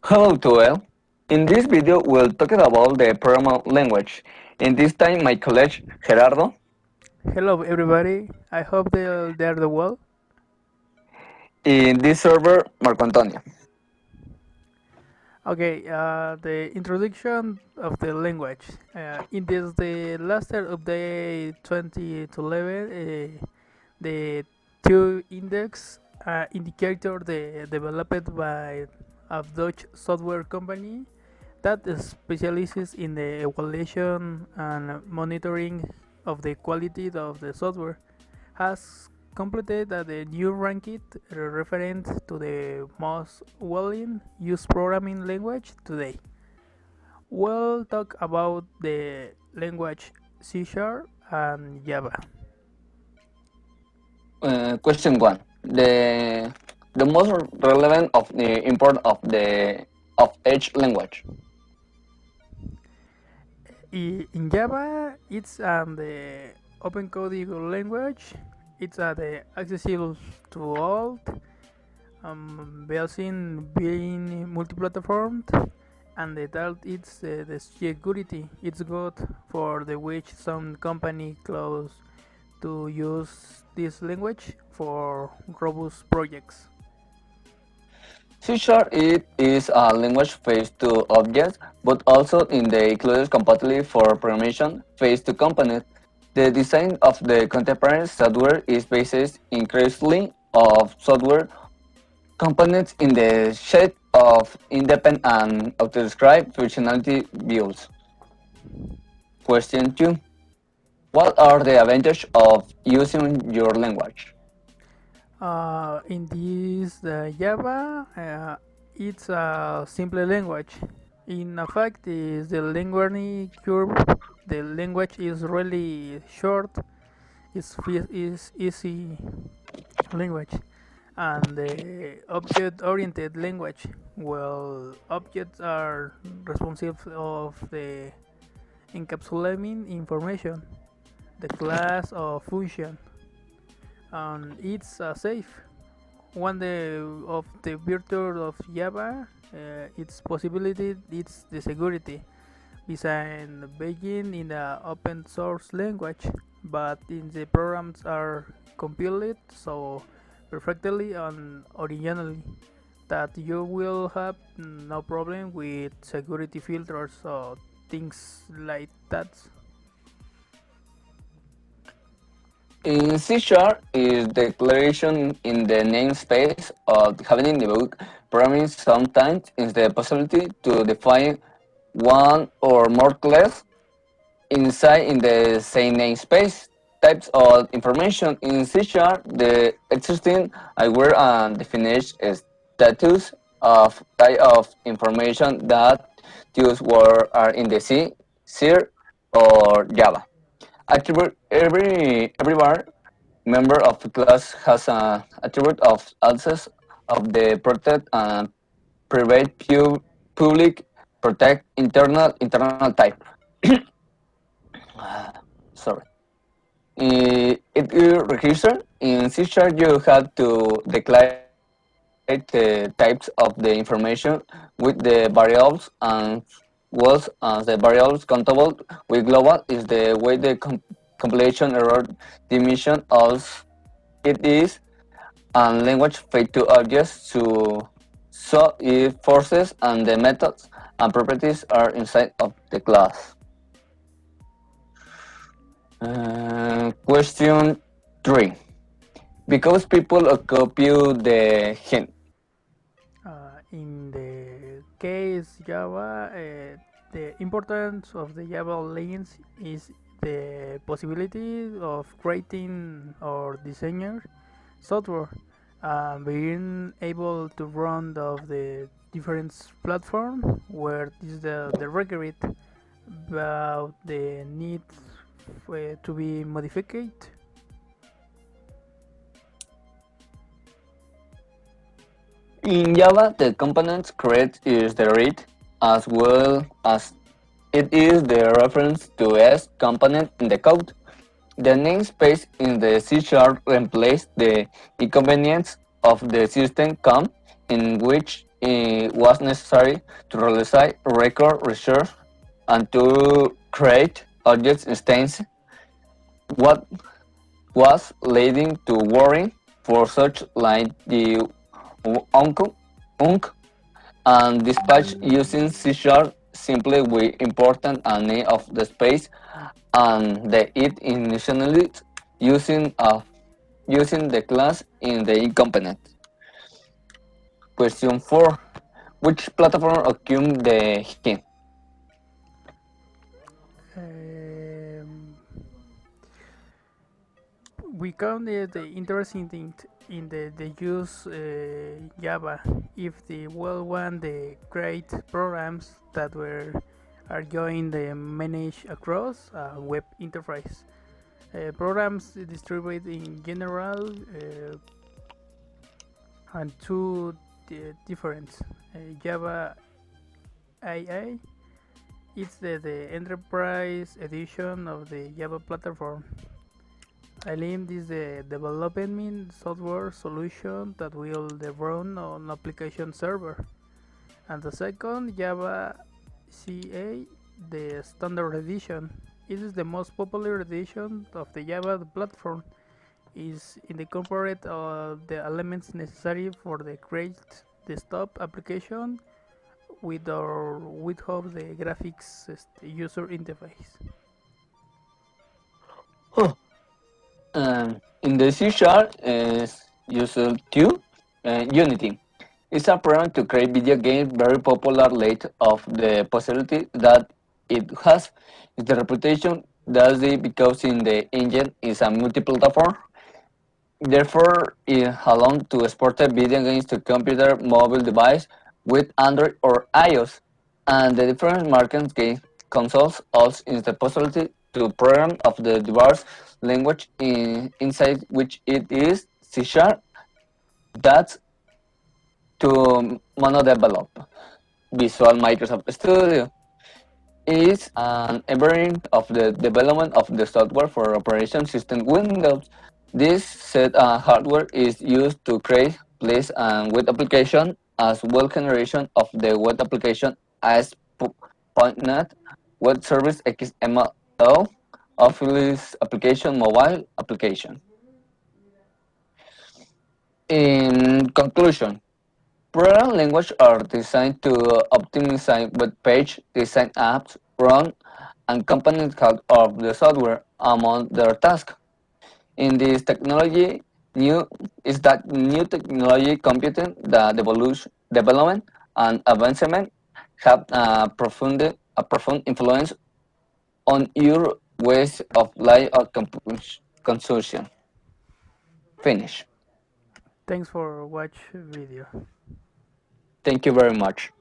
Hello to all. In this video, we'll talk about the programming language. In this time, my colleague Gerardo. Hello everybody, I hope they're the well. In this server, Marco Antonio. Okay, the introduction of the language. In this the last year update 2011, the two index indicator developed by a Dutch software company that specializes in the evaluation and monitoring of the quality of the software has completed the new ranked referent to the most widely used programming language today. We'll talk about the language C# and Java. Question one: the most relevant of the import of each language. In Java, it's the open coding language. It's the accessible to all, built-in being multi-platform, and the third it's the security. It's good for the which some company close to use this language for robust projects. C# it is a language phase to objects, but also in the included compatibility for permission phase to component. The design of the contemporary software is based increasingly of software components in the shape of independent and auto-described functionality views. Question 2. What are the advantages of using your language? In this Java, it's a simple language. In fact, is the language curve. The language is really short. Is easy language, and the object-oriented language. Well, objects are responsible of the encapsulating information, the class or function, and it's safe. One of the virtues of Java, its possibility, it's the security. Besides being in the open source language, but in the programs are compiled so perfectly and originally that you will have no problem with security filters or things like that. In C# is declaration in the namespace of having in the book programming sometimes is the possibility to define one or more class inside in the same namespace. Types of information in C#, the existing aware and defined status of type of information that use word are in the C or Java. Attribute everyone member of the class has an attribute of access of the protect and private public protect internal type. Sorry. It is register in C# you have to declare the types of the information with the variables and was as the variables countable with global is the way the compilation error dimension of it is and language fade to objects to so it forces and the methods and properties are inside of the class. Question 3. Because people copy the hint. In the case Java, the importance of the Java links is the possibility of creating or designing software, being able to run of the different platform where is the requirement about the need to be modified. In Java, the components create is the read as well as it is the reference to S component in the code. The namespace in the C# replaces the inconvenience of the system com in which it was necessary to realize record research and to create object instance, what was leading to worry for such like the UNC and dispatch using C sharp simply with important and name of the space and the it initially using the class in the component. Question 4. Which platform assumed the hint? Um, we count the interesting thing in the use Java if the well one the great programs that were are going the manage across a web interface. Programs distributed in general and two different Java II. It's the enterprise edition of the Java platform. Alim is the development software solution that will run on application server. And the second, Java CA, the standard edition. It is the most popular edition of the Java platform. Is incorporate the elements necessary for the great desktop application with our GitHub the graphics user interface. Huh. In the C sharp is used to Unity. It's a program to create video games very popular late of the possibility that it has is the reputation that it because in the engine is a multi-platform. Therefore, it allows to export the video games to computer mobile device with Android or iOS. And the different market game consoles also is the possibility to program of the diverse language inside which it is C sharp. That's to mono develop. Visual Microsoft Studio is an variant of the development of the software for operation system Windows. This set hardware is used to create, place, and web application as well generation of the web application as .NET, Web Service XML, Office application, mobile application. In conclusion, program languages are designed to optimize web page, design apps, run, and component health of the software among their tasks. In this technology, new is that new technology computing, the development and advancement have a profound influence on your ways of life or consumption. Finish. Thanks for watch video. Thank you very much.